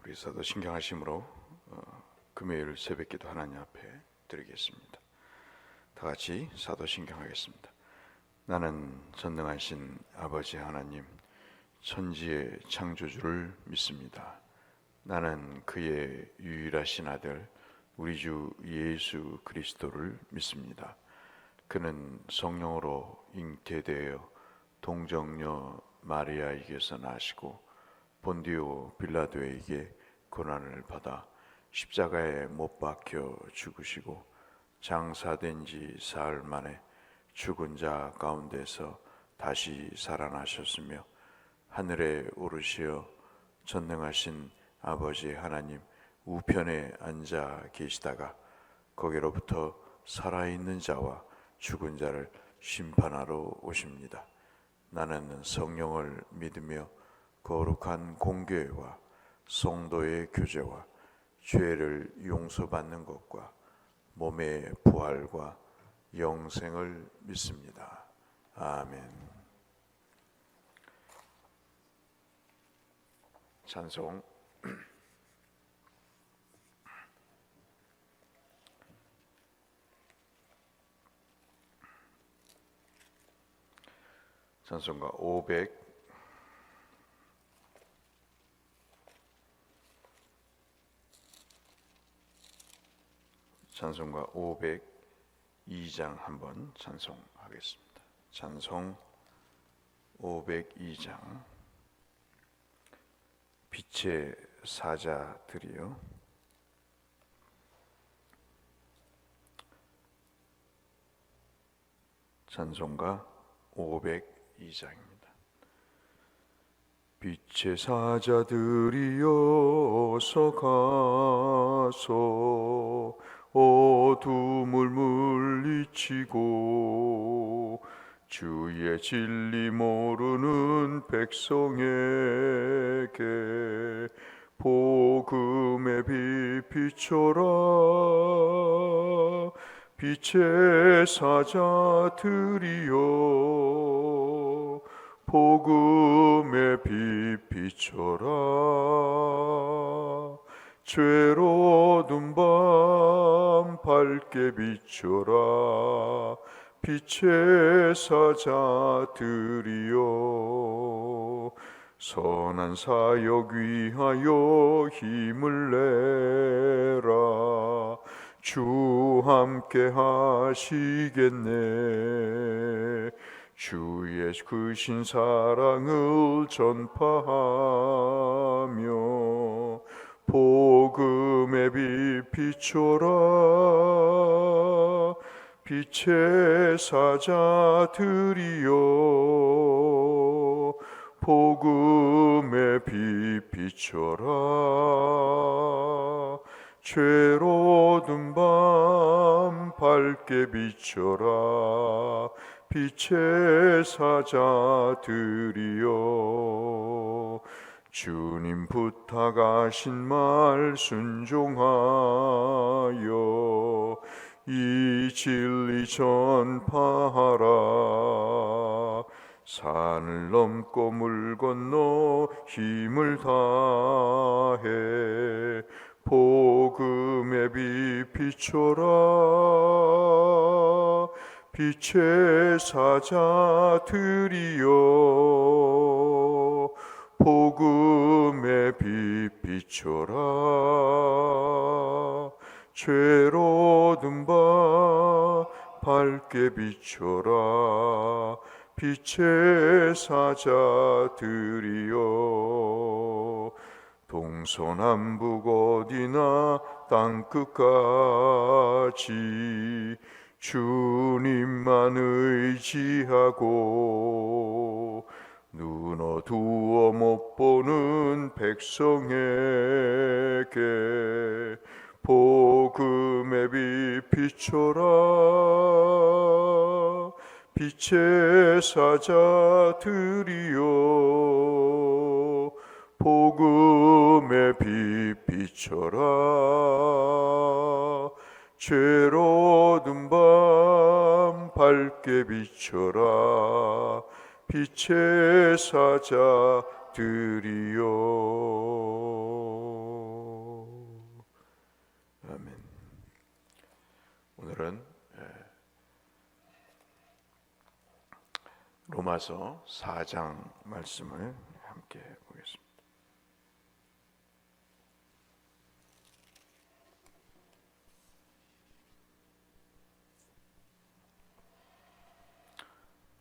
우리 사도 신경하심으로 금요일 새벽기도 하나님 앞에 드리겠습니다. 다 같이 사도 신경하겠습니다. 나는 전능하신 아버지 하나님, 천지의 창조주를 믿습니다. 나는 그의 유일하신 아들 우리 주 예수 그리스도를 믿습니다. 그는 성령으로 잉태되어 동정녀 마리아에게서 나시고 본디오 빌라도에게 고난을 받아 십자가에 못 박혀 죽으시고 장사된 지 사흘 만에 죽은 자 가운데서 다시 살아나셨으며 하늘에 오르시어 전능하신 아버지 하나님 우편에 앉아 계시다가 거기로부터 살아있는 자와 죽은 자를 심판하러 오십니다. 나는 성령을 믿으며 거룩한 공교회와 성도의 교제와 죄를 용서받는 것과 몸의 부활과 영생을 믿습니다. 아멘. 찬송. 찬송가 500 찬송가 502장 한번 찬송하겠습니다. 찬송 502장. 빛의 사자들이여 찬송가 502장입니다. 빛의 사자들이여 어서 가서 어둠을 물리치고 주의 진리 모르는 백성에게 복음의 빛 비춰라. 빛의 사자들이여 복음의 빛 비춰라. 죄로운 밤 밝게 비춰라. 빛의 사자들이여 선한 사역 위하여 힘을 내라. 주 함께 하시겠네. 주의 크신 사랑을 전파하며 복음의 빛 비춰라. 빛의 사자들이여 복음의 빛 비춰라. 죄로운 밤 밝게 비춰라. 빛의 사자들이여 주님 부탁하신 말 순종하여 이 진리 전파하라. 산을 넘고 물 건너 힘을 다해 복음의 빛 비춰라. 빛의 사자들이여 복음의 빛 비춰라. 죄로운 밤 밝게 비춰라. 빛의 사자들이여 동서남북 어디나 땅끝까지 주님만 의지하고 눈 어두워 못 보는 백성에게 복음의 빛 비춰라. 빛의 사자들이여 복음의 빛 비춰라. 죄로운 밤 밝게 비춰라. 빛의 사자들이여 로마서 4장 말씀을 함께 보겠습니다.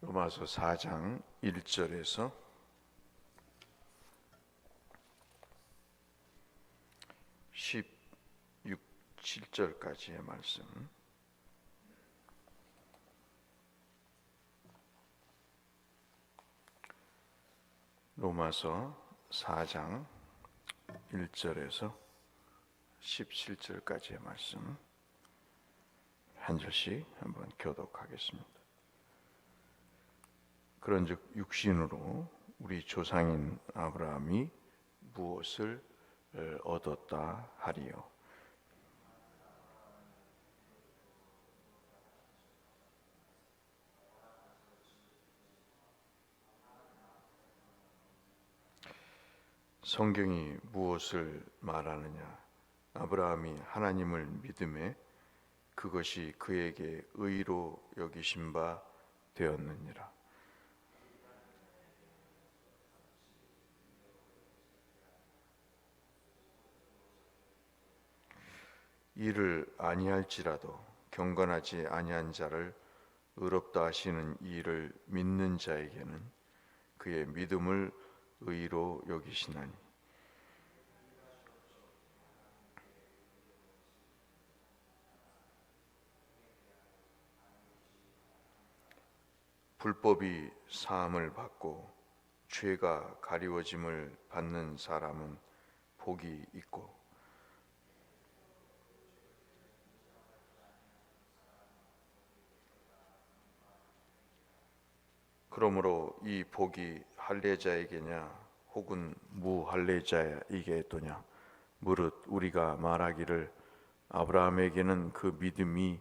로마서 4장 1절에서 17절까지의 말씀. 로마서 4장 1절에서 17절까지의 말씀 한 절씩 한번 교독하겠습니다. 그런즉 육신으로 우리 조상인 아브라함이 무엇을 얻었다 하리요? 성경이 무엇을 말하느냐? 아브라함이 하나님을 믿음에 그것이 그에게 의로 여기신 바 되었느니라. 이를 아니할지라도 경건하지 아니한 자를 의롭다 하시는 이를 믿는 자에게는 그의 믿음을 의로 여기시나니 불법이 사함을 받고 죄가 가리워짐을 받는 사람은 복이 있고 그러므로 이 복이 할례자에게냐 혹은 무할례자에게도냐 무릇 우리가 말하기를 아브라함에게는 그 믿음이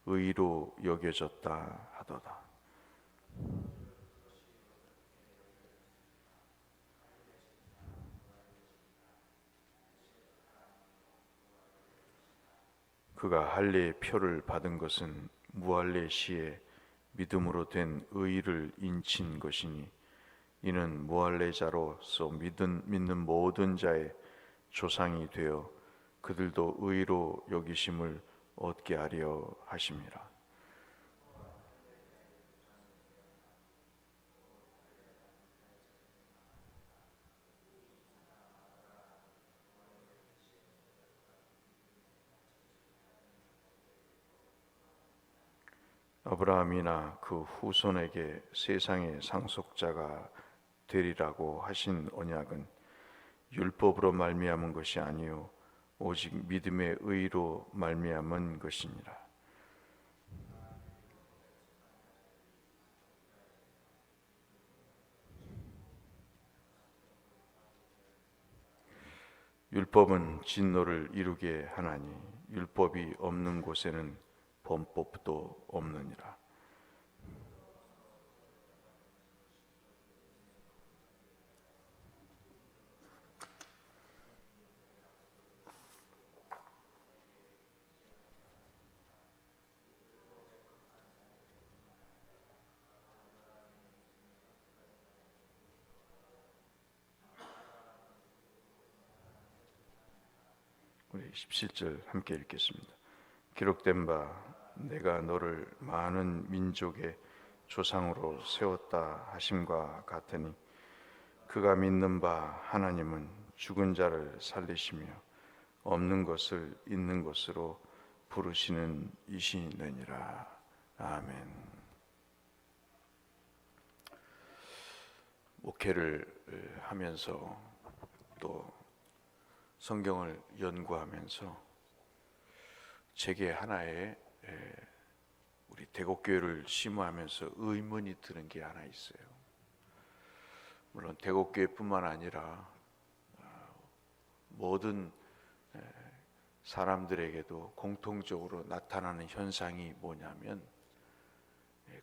의로 여겨졌다 하도다. 그가 할례의 표를 받은 것은 무할례 시에 믿음으로 된 의를 인친 것이니 이는 무할례자로서 믿는 모든 자의 조상이 되어 그들도 의로 여기심을 얻게 하려 하심이라. 아브라함이나 그 후손에게 세상의 상속자가 되리라고 하신 언약은 율법으로 말미암은 것이 아니요 오직 믿음의 의로 말미암은 것이니라. 율법은 진노를 이루게 하나니 율법이 없는 곳에는 범법도 없느니라. 우리 17절 함께 읽겠습니다. 기록된 바 내가 너를 많은 민족의 조상으로 세웠다 하심과 같으니 그가 믿는 바 하나님은 죽은 자를 살리시며 없는 것을 있는 것으로 부르시는 이시느니라. 아멘. 목회를 하면서 또 성경을 연구하면서 제게 하나의 우리 대곡교회를 심호하면서 의문이 드는 게 하나 있어요. 물론 대곡교회뿐만 아니라 모든 사람들에게도 공통적으로 나타나는 현상이 뭐냐면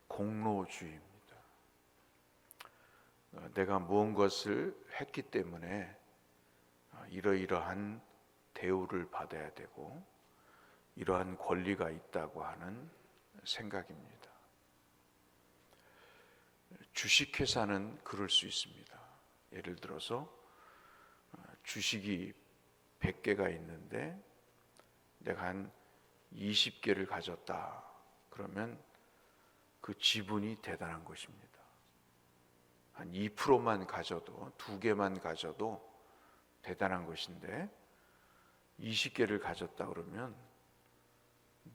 공로주의입니다. 내가 무언가를 했기 때문에 이러이러한 대우를 받아야 되고 이러한 권리가 있다고 하는 생각입니다. 주식회사는 그럴 수 있습니다. 예를 들어서 주식이 100개가 있는데 내가 한 20개를 가졌다. 그러면 그 지분이 대단한 것입니다. 한 2%만 가져도, 2개만 가져도 대단한 것인데 20개를 가졌다 그러면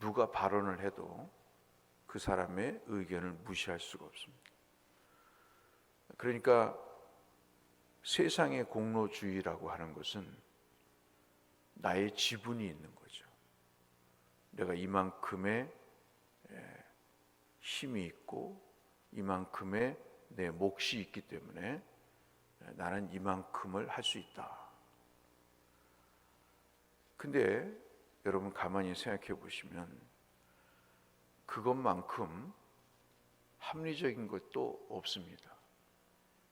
누가 발언을 해도 그 사람의 의견을 무시할 수가 없습니다. 그러니까 세상의 공로주의라고 하는 것은 나의 지분이 있는 거죠. 내가 이만큼의 힘이 있고 이만큼의 내 몫이 있기 때문에 나는 이만큼을 할 수 있다. 근데 여러분 가만히 생각해 보시면 그것만큼 합리적인 것도 없습니다.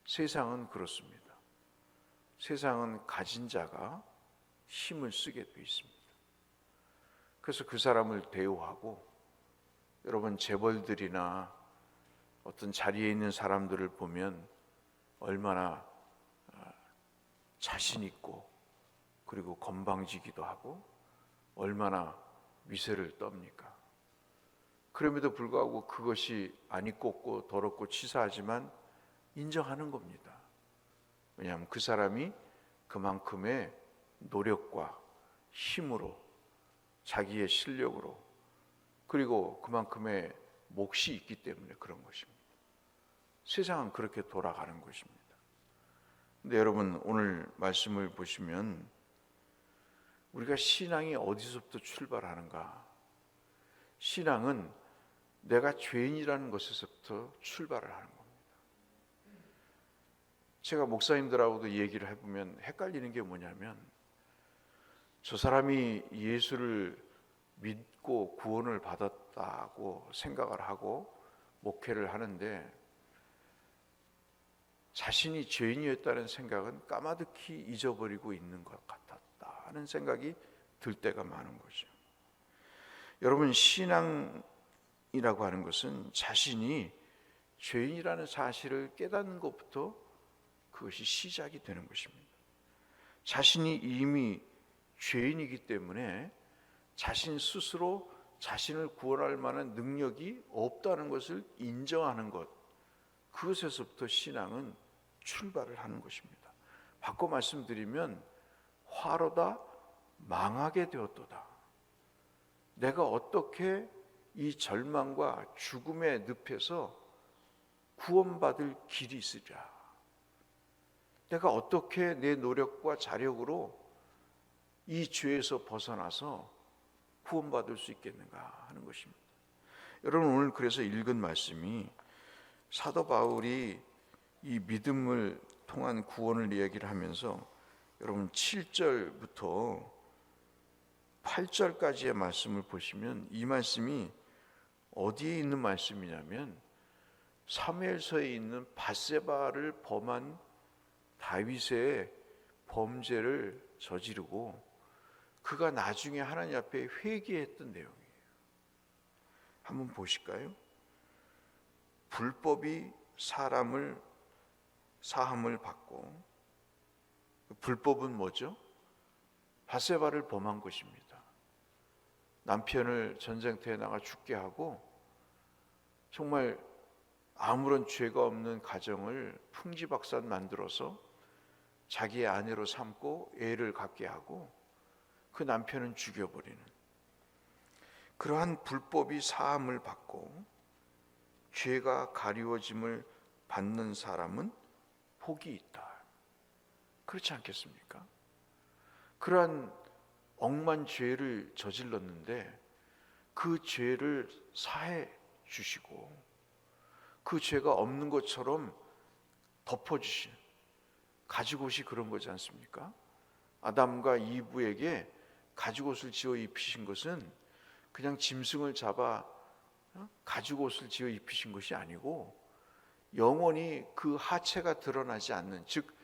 세상은 그렇습니다. 세상은 가진 자가 힘을 쓰게 돼 있습니다. 그래서 그 사람을 대우하고, 여러분 재벌들이나 어떤 자리에 있는 사람들을 보면 얼마나 자신 있고 그리고 건방지기도 하고 얼마나 위세를 떱니까? 그럼에도 불구하고 그것이 아니 꼽고 더럽고 치사하지만 인정하는 겁니다. 왜냐하면 그 사람이 그만큼의 노력과 힘으로, 자기의 실력으로, 그리고 그만큼의 몫이 있기 때문에 그런 것입니다. 세상은 그렇게 돌아가는 것입니다. 근데 여러분 오늘 말씀을 보시면 우리가 신앙이 어디서부터 출발하는가? 신앙은 내가 죄인이라는 것에서부터 출발을 하는 겁니다. 제가 목사님들하고도 얘기를 해보면 헷갈리는 게 뭐냐면, 저 사람이 예수를 믿고 구원을 받았다고 생각을 하고 목회를 하는데 자신이 죄인이었다는 생각은 까마득히 잊어버리고 있는 것 같았다 하는 생각이 들 때가 많은 거죠. 여러분 신앙이라고 하는 것은 자신이 죄인이라는 사실을 깨닫는 것부터 그것이 시작이 되는 것입니다. 자신이 이미 죄인이기 때문에 자신 스스로 자신을 구원할 만한 능력이 없다는 것을 인정하는 것, 그것에서부터 신앙은 출발을 하는 것입니다. 바꿔 말씀드리면 화로다 망하게 되었도다. 내가 어떻게 이 절망과 죽음의 늪에서 구원받을 길이 있으랴. 내가 어떻게 내 노력과 자력으로 이 죄에서 벗어나서 구원받을 수 있겠는가 하는 것입니다. 여러분 오늘 그래서 읽은 말씀이 사도 바울이 이 믿음을 통한 구원을 이야기를 하면서 여러분 7절부터 8절까지의 말씀을 보시면 이 말씀이 어디에 있는 말씀이냐면 사무엘서에 있는 밧세바를 범한 다윗의 범죄를 저지르고 그가 나중에 하나님 앞에 회개했던 내용이에요. 한번 보실까요? 불법이 사람을 사함을 받고, 불법은 뭐죠? 밧세바를 범한 것입니다. 남편을 전쟁터에 나가 죽게 하고 정말 아무런 죄가 없는 가정을 풍지박산 만들어서 자기의 아내로 삼고 애를 갖게 하고 그 남편은 죽여버리는, 그러한 불법이 사함을 받고 죄가 가리워짐을 받는 사람은 복이 있다. 그렇지 않겠습니까? 그러한 억만 죄를 저질렀는데 그 죄를 사해 주시고 그 죄가 없는 것처럼 덮어주신 가죽옷이 그런 거지 않습니까? 아담과 이브에게 가죽옷을 지어 입히신 것은 그냥 짐승을 잡아 가죽옷을 지어 입히신 것이 아니고 영원히 그 하체가 드러나지 않는, 즉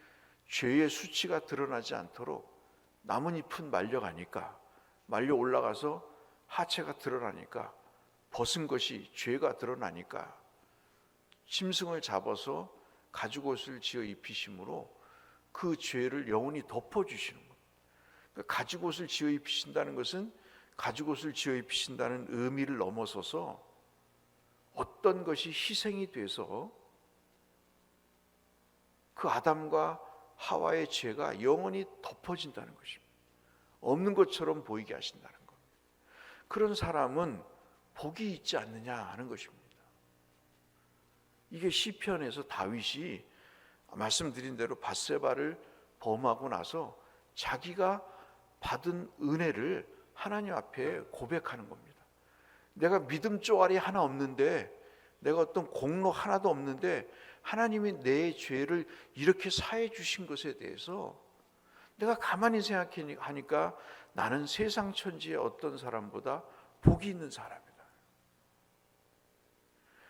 죄의 수치가 드러나지 않도록 나뭇잎은 말려가니까, 말려 올라가서 하체가 드러나니까, 벗은 것이 죄가 드러나니까 짐승을 잡아서 가죽옷을 지어 입히심으로 그 죄를 영원히 덮어주시는 겁니다. 그러니까 가죽옷을 지어 입히신다는 것은 가죽옷을 지어 입히신다는 의미를 넘어서서 어떤 것이 희생이 돼서 그 아담과 하와의 죄가 영원히 덮어진다는 것입니다. 없는 것처럼 보이게 하신다는 겁니다. 그런 사람은 복이 있지 않느냐 하는 것입니다. 이게 시편에서 다윗이 말씀드린 대로 밧세바를 범하고 나서 자기가 받은 은혜를 하나님 앞에 고백하는 겁니다. 내가 믿음 쪼가리 하나 없는데, 내가 어떤 공로 하나도 없는데 하나님이 내 죄를 이렇게 사해 주신 것에 대해서 내가 가만히 생각하니까 나는 세상 천지의 어떤 사람보다 복이 있는 사람이다.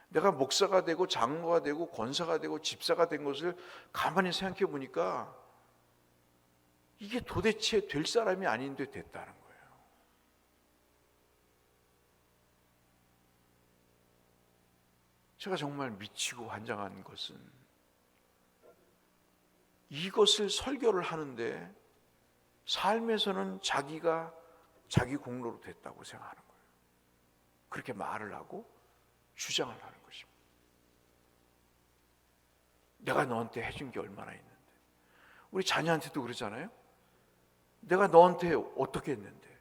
내가 목사가 되고 장로가 되고 권사가 되고 집사가 된 것을 가만히 생각해 보니까 이게 도대체 될 사람이 아닌데 됐다는 거예요. 제가 정말 미치고 환장한 것은 이것을 설교를 하는데 삶에서는 자기가 자기 공로로 됐다고 생각하는 거예요. 그렇게 말을 하고 주장을 하는 것입니다. 내가 너한테 해준 게 얼마나 있는데. 우리 자녀한테도 그러잖아요. 내가 너한테 어떻게 했는데,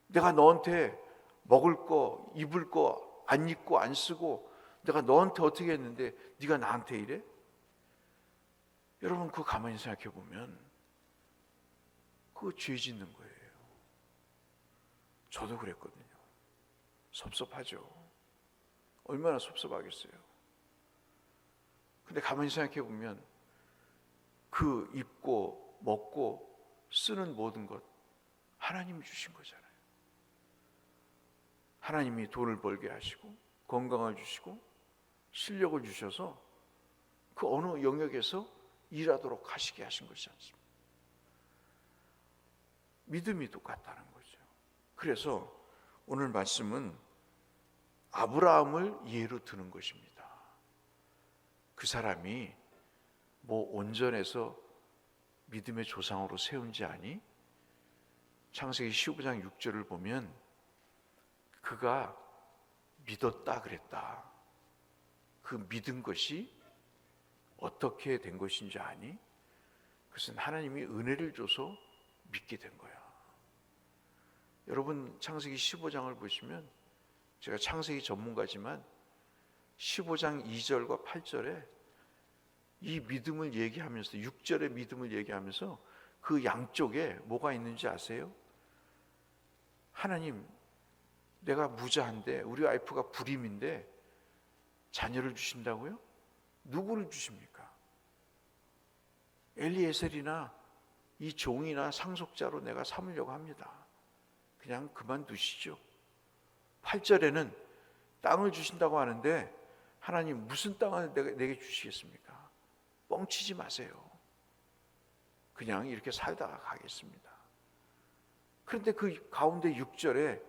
내가 너한테 먹을 거, 입을 거 안 입고 안 쓰고 내가 너한테 어떻게 했는데 네가 나한테 이래? 여러분, 그거 가만히 생각해 보면 그거 죄 짓는 거예요. 저도 그랬거든요. 섭섭하죠. 얼마나 섭섭하겠어요. 근데 가만히 생각해 보면 그 입고 먹고 쓰는 모든 것 하나님이 주신 거잖아요. 하나님이 돈을 벌게 하시고 건강을 주시고 실력을 주셔서 그 어느 영역에서 일하도록 하시게 하신 것이 않습니까? 믿음이 똑같다는 거죠. 그래서 오늘 말씀은 아브라함을 예로 드는 것입니다. 그 사람이 뭐 온전해서 믿음의 조상으로 세운지 아니? 창세기 15장 6절을 보면 그가 믿었다 그랬다. 그 믿은 것이 어떻게 된 것인지 아니? 그것은 하나님이 은혜를 줘서 믿게 된 거야. 여러분, 창세기 15장을 보시면, 제가 창세기 전문가지만 15장 2절과 8절에 이 믿음을 얘기하면서, 6절의 믿음을 얘기하면서 그 양쪽에 뭐가 있는지 아세요? 하나님, 내가 무자한데 우리 와이프가 불임인데 자녀를 주신다고요? 누구를 주십니까? 엘리에셀이나 이 종이나 상속자로 내가 삼으려고 합니다. 그냥 그만두시죠. 8절에는 땅을 주신다고 하는데 하나님, 무슨 땅을 내게 주시겠습니까? 뻥치지 마세요. 그냥 이렇게 살다가 가겠습니다. 그런데 그 가운데 6절에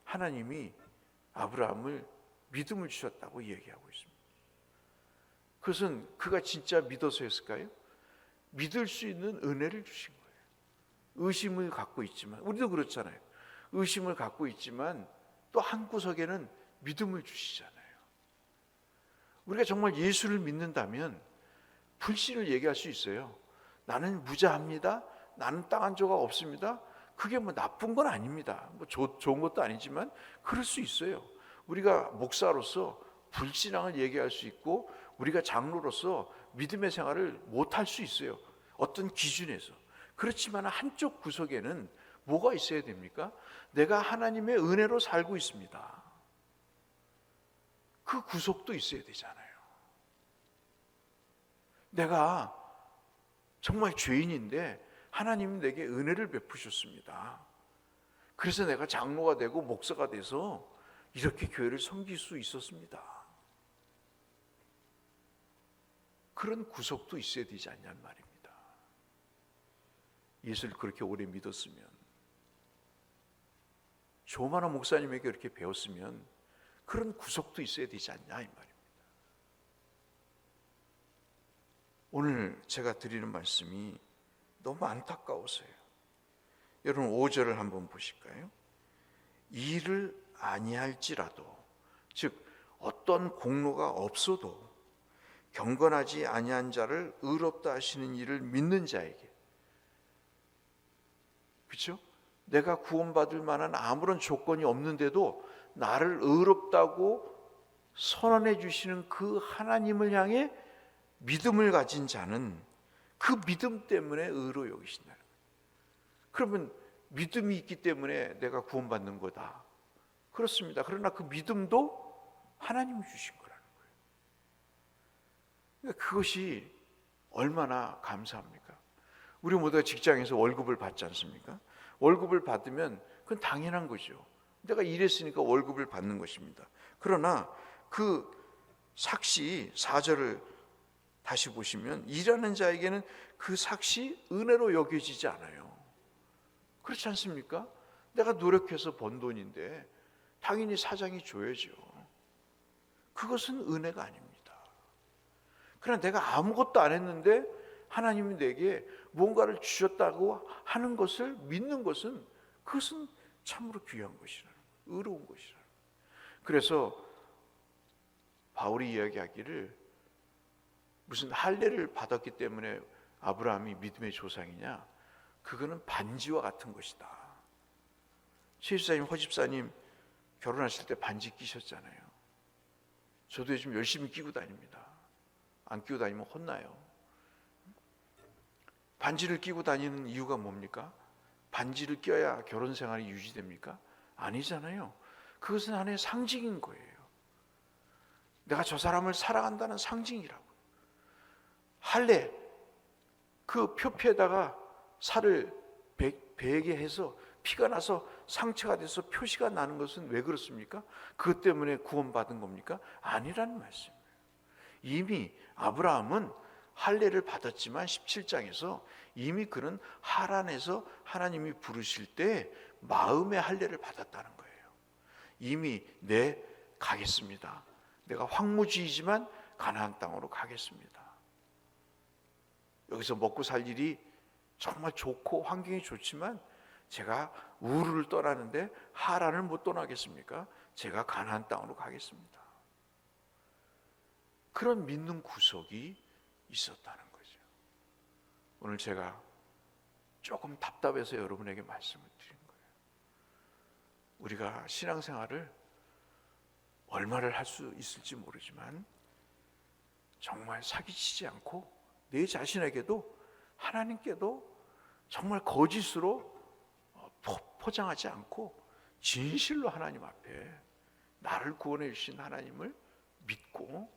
하나님이 아브라함을 믿음을 주셨다고 얘기하고 있습니다. 그것은 그가 진짜 믿어서였을까요? 믿을 수 있는 은혜를 주신 거예요. 의심을 갖고 있지만, 우리도 그렇잖아요. 의심을 갖고 있지만 또 한 구석에는 믿음을 주시잖아요. 우리가 정말 예수를 믿는다면 불신을 얘기할 수 있어요. 나는 무자합니다. 나는 땅 한 조각 없습니다. 그게 뭐 나쁜 건 아닙니다. 뭐 좋은 것도 아니지만 그럴 수 있어요. 우리가 목사로서 불신앙을 얘기할 수 있고, 우리가 장로로서 믿음의 생활을 못할 수 있어요. 어떤 기준에서. 그렇지만 한쪽 구석에는 뭐가 있어야 됩니까? 내가 하나님의 은혜로 살고 있습니다. 그 구석도 있어야 되잖아요. 내가 정말 죄인인데 하나님은 내게 은혜를 베푸셨습니다. 그래서 내가 장로가 되고 목사가 돼서 이렇게 교회를 섬길 수 있었습니다. 그런 구석도 있어야 되지 않냔 말입니다. 예수를 그렇게 오래 믿었으면, 조만한 목사님에게 이렇게 배웠으면 그런 구석도 있어야 되지 않냐 이 말입니다. 오늘 제가 드리는 말씀이 너무 안타까워서요. 여러분 5절을 한번 보실까요? 일을 아니할지라도, 즉 어떤 공로가 없어도 경건하지 아니한 자를 의롭다 하시는 일을 믿는 자에게, 그렇죠? 내가 구원받을 만한 아무런 조건이 없는데도 나를 의롭다고 선언해 주시는 그 하나님을 향해 믿음을 가진 자는 그 믿음 때문에 의로 여기신다는 거예요. 그러면 믿음이 있기 때문에 내가 구원받는 거다. 그렇습니다. 그러나 그 믿음도 하나님이 주신 거라는 거예요. 그러니까 그것이 얼마나 감사합니까? 우리 모두가 직장에서 월급을 받지 않습니까? 월급을 받으면 그건 당연한 거죠. 내가 일했으니까 월급을 받는 것입니다. 그러나 그 삭시 4절을 다시 보시면 일하는 자에게는 그 삭시 은혜로 여겨지지 않아요. 그렇지 않습니까? 내가 노력해서 번 돈인데 당연히 사장이 줘야죠. 그것은 은혜가 아닙니다. 그러나 내가 아무것도 안 했는데 하나님이 내게 뭔가를 주셨다고 하는 것을 믿는 것은, 그것은 참으로 귀한 것이라는 거예요. 의로운 것이라는 거예요. 그래서 바울이 이야기하기를 무슨 할례를 받았기 때문에 아브라함이 믿음의 조상이냐? 그거는 반지와 같은 것이다. 최 집사님, 허 집사님 결혼하실 때 반지 끼셨잖아요. 저도 요즘 열심히 끼고 다닙니다. 안 끼고 다니면 혼나요. 반지를 끼고 다니는 이유가 뭡니까? 반지를 껴야 결혼 생활이 유지됩니까? 아니잖아요. 그것은 하나의 상징인 거예요. 내가 저 사람을 사랑한다는 상징이라고. 할례, 그 표피에다가 살을 베게 해서 피가 나서 상처가 돼서 표시가 나는 것은 왜 그렇습니까? 그것 때문에 구원받은 겁니까? 아니라는 말씀이에요. 이미 아브라함은 할례를 받았지만 17장에서 이미 그는 하란에서 하나님이 부르실 때 마음의 할례를 받았다는 거예요. 이미 가겠습니다. 내가 황무지이지만 가나안 땅으로 가겠습니다. 여기서 먹고 살 일이 정말 좋고 환경이 좋지만 제가 우르를 떠나는데 하란을 못 떠나겠습니까? 제가 가나안 땅으로 가겠습니다. 그런 믿는 구석이 있었다는 거죠. 오늘 제가 조금 답답해서 여러분에게 말씀을 드린 거예요. 우리가 신앙생활을 얼마를 할 수 있을지 모르지만 정말 사기치지 않고 내 자신에게도 하나님께도 정말 거짓으로 포장하지 않고 진실로 하나님 앞에 나를 구원해 주신 하나님을 믿고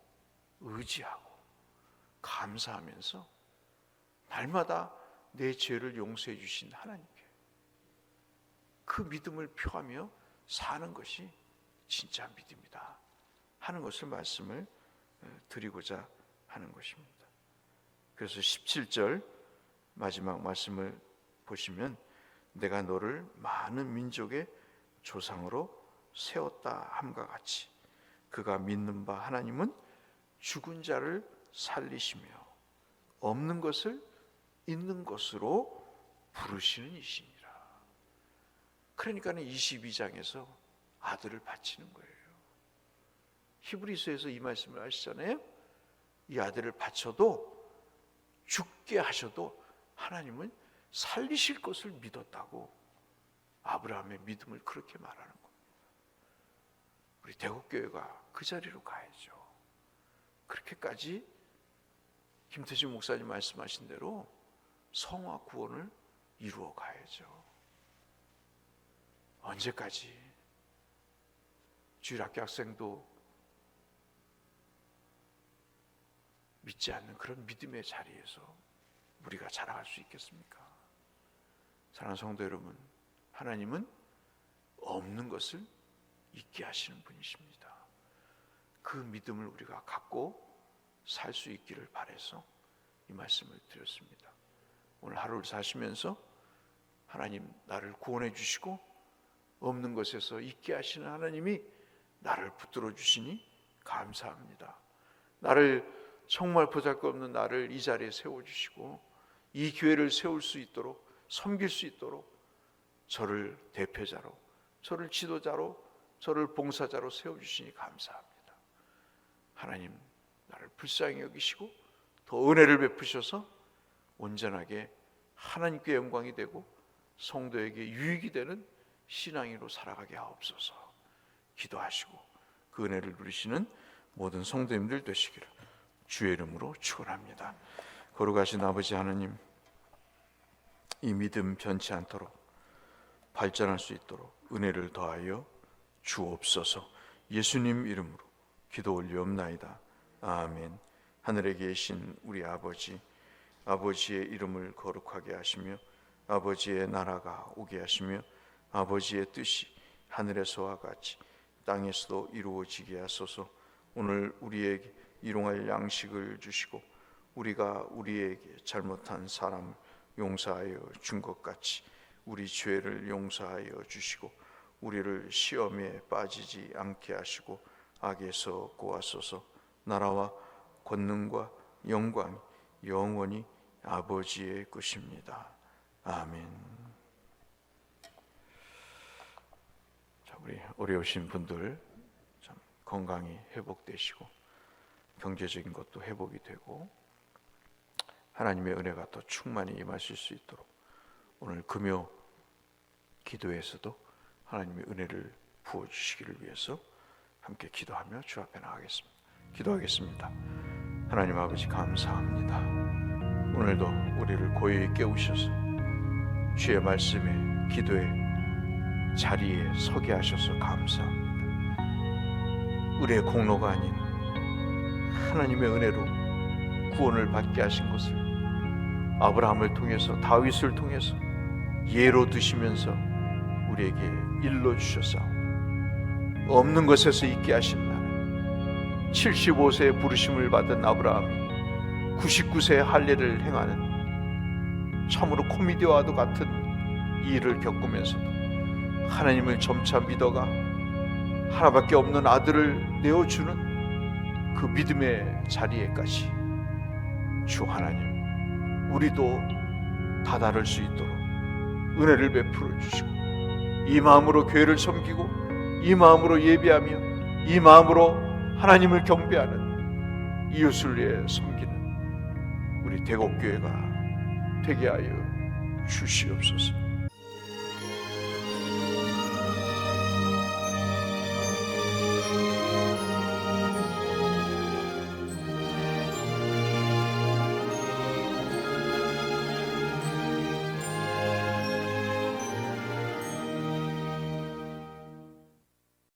의지하고 감사하면서 날마다 내 죄를 용서해 주신 하나님께 그 믿음을 표하며 사는 것이 진짜 믿음이다 하는 것을 말씀을 드리고자 하는 것입니다. 그래서 17절 마지막 말씀을 보시면 내가 너를 많은 민족의 조상으로 세웠다 함과 같이 그가 믿는 바 하나님은 죽은 자를 살리시며 없는 것을 있는 것으로 부르시는 이시니라. 그러니까는 22장에서 아들을 바치는 거예요. 히브리서에서 이 말씀을 하시잖아요. 이 아들을 바쳐도 죽게 하셔도 하나님은 살리실 것을 믿었다고 아브라함의 믿음을 그렇게 말하는 겁니다. 우리 대국교회가 그 자리로 가야죠. 그렇게까지 김태진 목사님 말씀하신 대로 성화 구원을 이루어 가야죠. 언제까지 주일학교 학생도 믿지 않는 그런 믿음의 자리에서 우리가 자라갈 수 있겠습니까? 사랑하는 성도 여러분, 하나님은 없는 것을 있게 하시는 분이십니다. 그 믿음을 우리가 갖고 살 수 있기를 바라서 이 말씀을 드렸습니다. 오늘 하루를 사시면서 하나님 나를 구원해 주시고 없는 것에서 있게 하시는 하나님이 나를 붙들어 주시니 감사합니다. 나를 정말 보잘것없는 나를 이 자리에 세워주시고 이 교회를 세울 수 있도록, 섬길 수 있도록 저를 대표자로, 저를 지도자로, 저를 봉사자로 세워주시니 감사합니다. 하나님, 나를 불쌍히 여기시고 더 은혜를 베푸셔서 온전하게 하나님께 영광이 되고 성도에게 유익이 되는 신앙인으로 살아가게 하옵소서. 기도하시고 그 은혜를 누리시는 모든 성도님들 되시기를 주의 이름으로 축원합니다. 거룩하신 아버지 하나님, 이 믿음 변치 않도록 발전할 수 있도록 은혜를 더하여 주옵소서. 예수님 이름으로 기도 올리옵나이다. 아멘. 하늘에 계신 우리 아버지, 아버지의 이름을 거룩하게 하시며 아버지의 나라가 오게 하시며 아버지의 뜻이 하늘에서와 같이 땅에서도 이루어지게 하소서. 오늘 우리에게 일용할 양식을 주시고 우리가 우리에게 잘못한 사람을 용서하여 준 것 같이 우리 죄를 용서하여 주시고 우리를 시험에 빠지지 않게 하시고 악에서 구하소서. 나라와 권능과 영광이 영원히 아버지의 것입니다. 아멘. 자, 우리 어려우신 분들 참 건강이 회복되시고 경제적인 것도 회복이 되고 하나님의 은혜가 더 충만히 임하실 수 있도록 오늘 금요 기도에서도 하나님의 은혜를 부어주시기를 위해서 함께 기도하며 주 앞에 나가겠습니다. 기도하겠습니다. 하나님 아버지, 감사합니다. 오늘도 우리를 고요히 깨우셔서 주의 말씀에 기도의 자리에 서게 하셔서 감사합니다. 우리의 공로가 아닌 하나님의 은혜로 구원을 받게 하신 것을 아브라함을 통해서, 다윗을 통해서 예로 드시면서 우리에게 일러주셔서 없는 것에서 있게 하신 나는 75세에 부르심을 받은 아브라함이 99세에 할례를 행하는 참으로 코미디와도 같은 이 일을 겪으면서도 하나님을 점차 믿어가 하나밖에 없는 아들을 내어주는 그 믿음의 자리에까지 주 하나님, 우리도 다다를 수 있도록 은혜를 베풀어 주시고 이 마음으로 교회를 섬기고 이 마음으로 예배하며 이 마음으로 하나님을 경배하는 이웃을 위해 섬기는 우리 대곡교회가 되게 하여 주시옵소서.